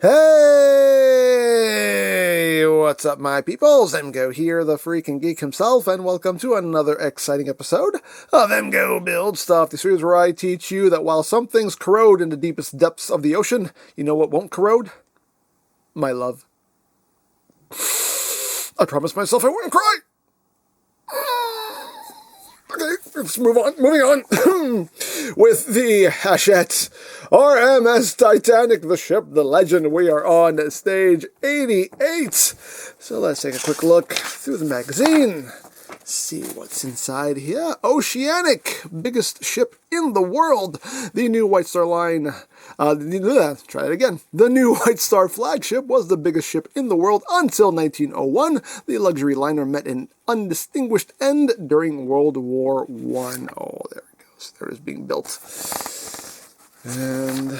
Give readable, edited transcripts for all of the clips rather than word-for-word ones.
Hey, what's up, my peoples? EmGo here, the freaking geek himself, and welcome to another exciting episode of EmGo Build Stuff, the series where I teach you that while some things corrode in the deepest depths of the ocean, you know what won't corrode? My love. I promised myself I wouldn't cry. Okay, let's move on. Moving on with the Hachette R.M.S. Titanic, the ship, the legend. We are on stage 88. So let's take a quick look through the magazine. See what's inside here. Oceanic, biggest ship in the world. The new White Star line. Try it again. The new White Star flagship was the biggest ship in the world until 1901. The luxury liner met an undistinguished end during World War I. Oh, there it goes. There it is being built. And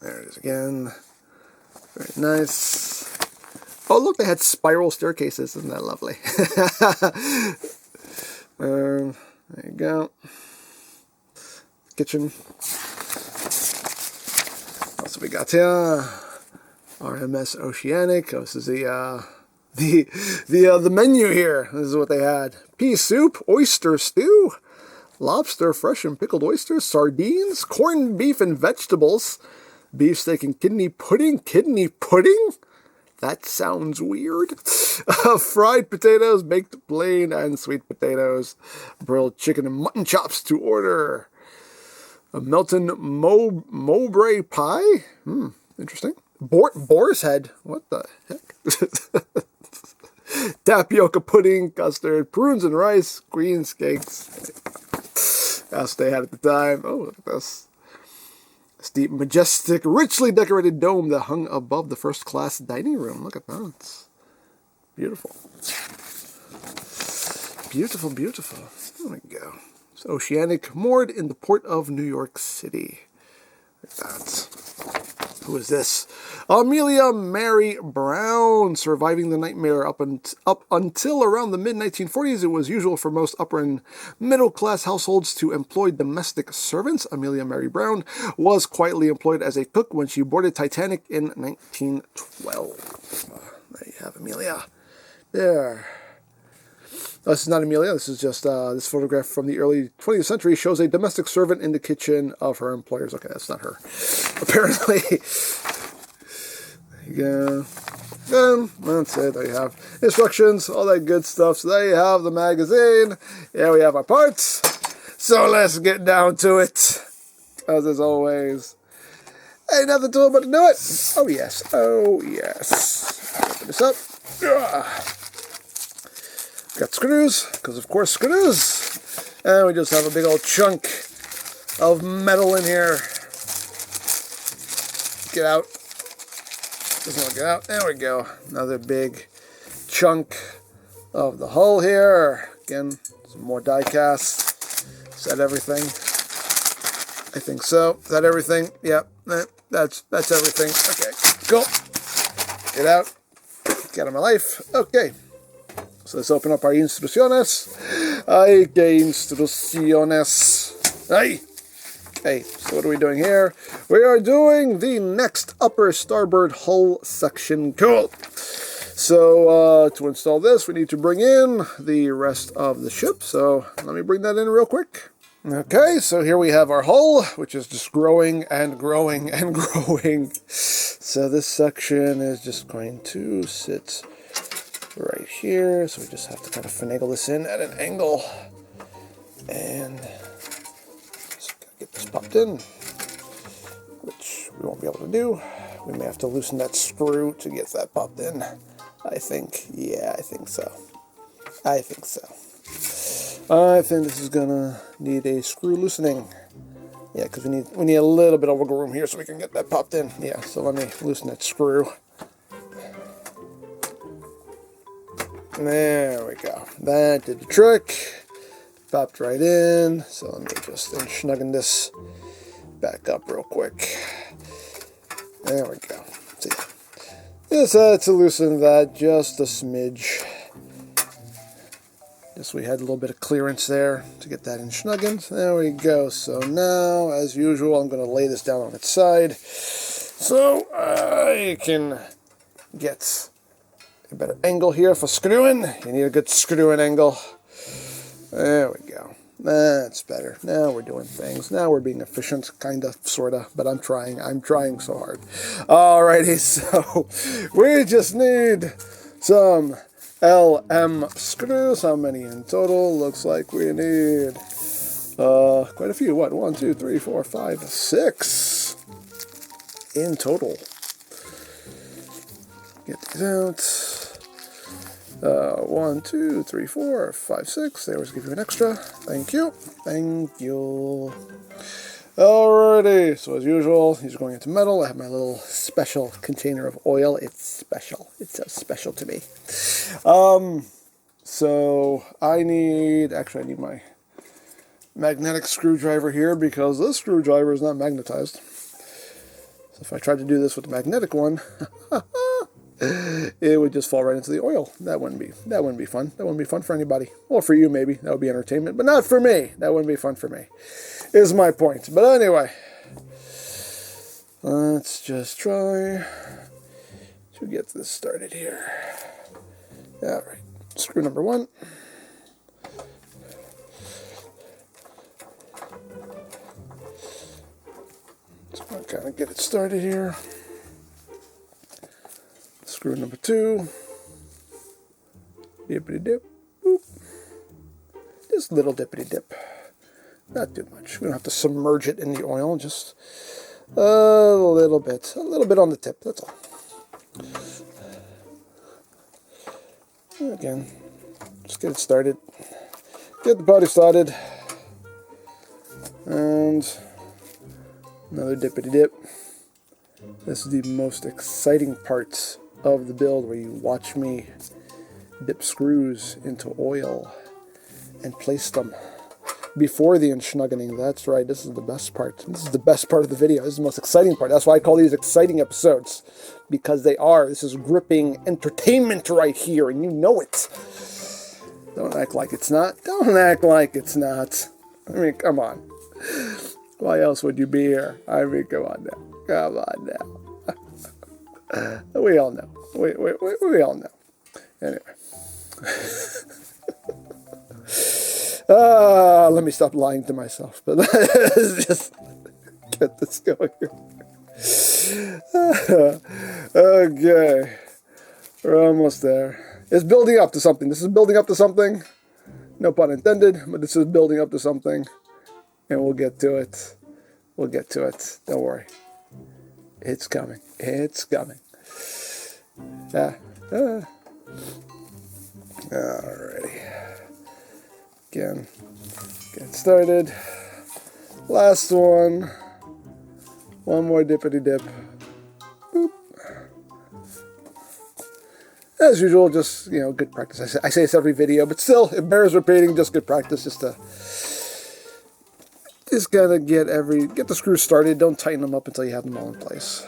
there it is again. Very nice. Oh, look, they had spiral staircases. Isn't that lovely? There you go. Kitchen. What else have we got here? R.M.S. Oceanic. Oh, this is the menu here. This is what they had. Pea soup, oyster stew, lobster, fresh and pickled oysters, sardines, corned beef and vegetables, beefsteak and kidney pudding. Kidney pudding? That sounds weird. Fried potatoes, baked plain and sweet potatoes, broiled chicken and mutton chops to order. A Melton Mowbray pie. Interesting. Boar's head. What the heck? Tapioca pudding, custard, prunes and rice, greens, cakes. That's what they had at the time. Oh, look at this. Steep, majestic, richly decorated dome that hung above the first-class dining room. Look at that. It's beautiful. Beautiful, beautiful. There we go. It's Oceanic, moored in the port of New York City. Look at that. Who is this? Amelia Mary Brown, surviving the nightmare up until around the mid-1940s. It was usual for most upper and middle-class households to employ domestic servants. Amelia Mary Brown was quietly employed as a cook when she boarded Titanic in 1912. There you have Amelia. There. This is not Amelia. This is just this photograph from the early 20th century shows a domestic servant in the kitchen of her employers. Okay, that's not her. Apparently. There you go. And that's it. There you have instructions, all that good stuff. So there you have the magazine. Here we have our parts. So let's get down to it. As always. Ain't nothing to it but to do it. Oh, yes. Oh, yes. Open this up. Got screws, because of course screws. And we just have a big old chunk of metal in here. Get out. Doesn't want to get out. There we go. Another big chunk of the hull here. Again, some more die cast. Is that everything? I think so. Is that everything? Yep. That's everything. Okay, cool. Get out. Get out of my life. Okay. So let's open up our instrucciones. Ay, que instrucciones. Ay. Okay, so what are we doing here? We are doing the next upper starboard hull section. Cool. So to install this, we need to bring in the rest of the ship. So let me bring that in real quick. Okay, so here we have our hull, which is just growing and growing and growing. So this section is just going to sit right here, so we just have to kind of finagle this in at an angle, and just get this popped in, which we won't be able to do. We may have to loosen that screw to get that popped in. I think, yeah, I think so. I think so. I think this is gonna need a screw loosening. Yeah, because we need a little bit of wiggle room here so we can get that popped in. Yeah, so let me loosen that screw. There we go. That did the trick. Popped right in. So let me just snuggen this back up real quick. There we go. See, just had to loosen that just a smidge. Just we had a little bit of clearance there to get that in snuggened. There we go. So now, as usual, I'm going to lay this down on its side. So I can get a better angle here for screwing. You need a good screwing angle. There we go. That's better. Now we're doing things. Now we're being efficient, kind of, sort of, but I'm trying so hard. Alrighty, so we just need some LM screws. How many in total? Looks like we need quite a few. What? 1, 2, 3, 4, 5, 6 in total. Get these out. 1, 2, 3, 4, 5, 6. They always give you an extra. Thank you. Thank you. Alrighty. So as usual, these are going into metal. I have my little special container of oil. It's special. It's so special to me. So I need my magnetic screwdriver here because this screwdriver is not magnetized. So if I tried to do this with the magnetic one, it would just fall right into the oil. That wouldn't be fun. That wouldn't be fun for anybody. Well, for you maybe. That would be entertainment, but not for me. That wouldn't be fun for me, is my point. But anyway, let's just try to get this started here. All right, screw number 1. Just going to kind of get it started here. Screw number 2. Dippity dip. Boop. Just a little dippity dip. Not too much. We don't have to submerge it in the oil. Just a little bit. A little bit on the tip. That's all. Again, just get it started. Get the body started. And another dippity dip. This is the most exciting part of the build, where you watch me dip screws into oil and place them before the enschnuggening. That's right, this is the best part. This is the best part of the video. This is the most exciting part. That's why I call these exciting episodes, because they are. This is gripping entertainment right here, and you know it. Don't act like it's not. Don't act like it's not. I mean, come on. Why else would you be here? I mean, come on now. Come on now. We all know. We all know. Anyway. Let me stop lying to myself. But let's just get this going here. Okay. We're almost there. It's building up to something. This is building up to something. No pun intended, but this is building up to something. And we'll get to it. We'll get to it. Don't worry. It's coming. It's coming. Alrighty. Again, get started. Last one. One more dippity dip. Boop. As usual, just, good practice. I say this every video, but still, it bears repeating. Just good practice, just gotta get the screws started. Don't tighten them up until you have them all in place.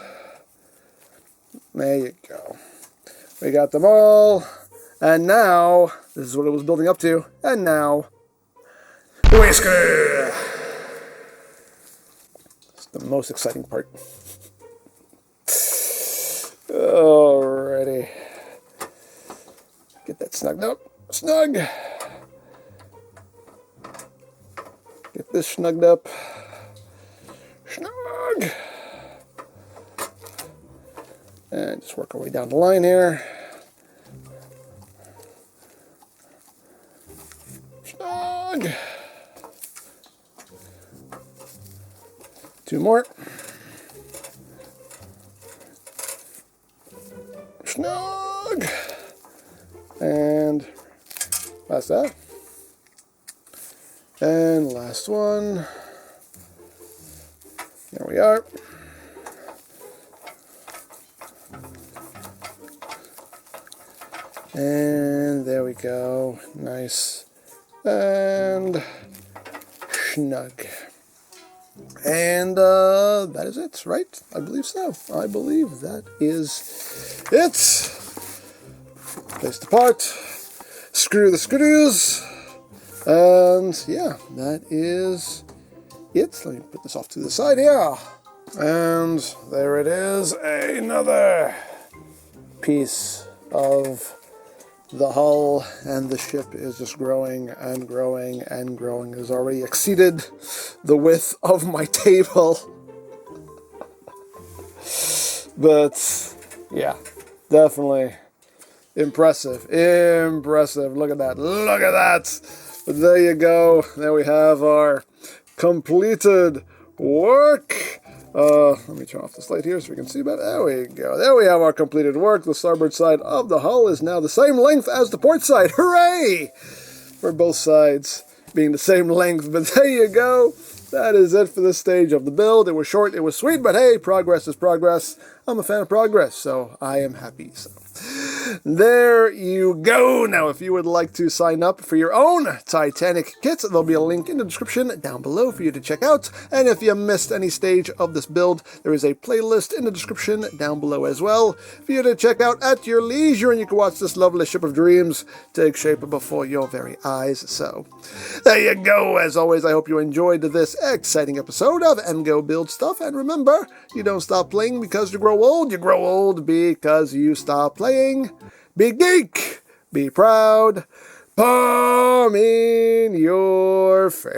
There you go. We got them all. And now, this is what it was building up to. And now, we screw. It's the most exciting part. Alrighty. Get that snugged up. Snug. Get this snugged up. Snug. And just work our way down the line here. Snug. 2 more. Snug. And that's that. And last one. There we are. And there we go. Nice. And snug. And that is it, right? I believe so. I believe that is it. Place the part. Screw the screws. And yeah, that is it. Let me put this off to the side here. And there it is, another piece of the hull, and the ship is just growing and growing and growing. It has already exceeded the width of my table. But yeah, definitely impressive. Impressive. Look at that. Look at that. But there you go. There we have our completed work. Let me turn off this light here so we can see better. There we go. There we have our completed work. The starboard side of the hull is now the same length as the port side. Hooray! For both sides being the same length. But there you go. That is it for this stage of the build. It was short, it was sweet, but hey, progress is progress. I'm a fan of progress, so I am happy. So there you go. Now, if you would like to sign up for your own Titanic kit, there'll be a link in the description down below for you to check out. And if you missed any stage of this build, there is a playlist in the description down below as well for you to check out at your leisure, and you can watch this lovely ship of dreams take shape before your very eyes. So there you go. As always, I hope you enjoyed this exciting episode of EmGo Build Stuff. And remember, you don't stop playing because you grow old. You grow old because you stop playing. Be geek, be proud, palm in your face.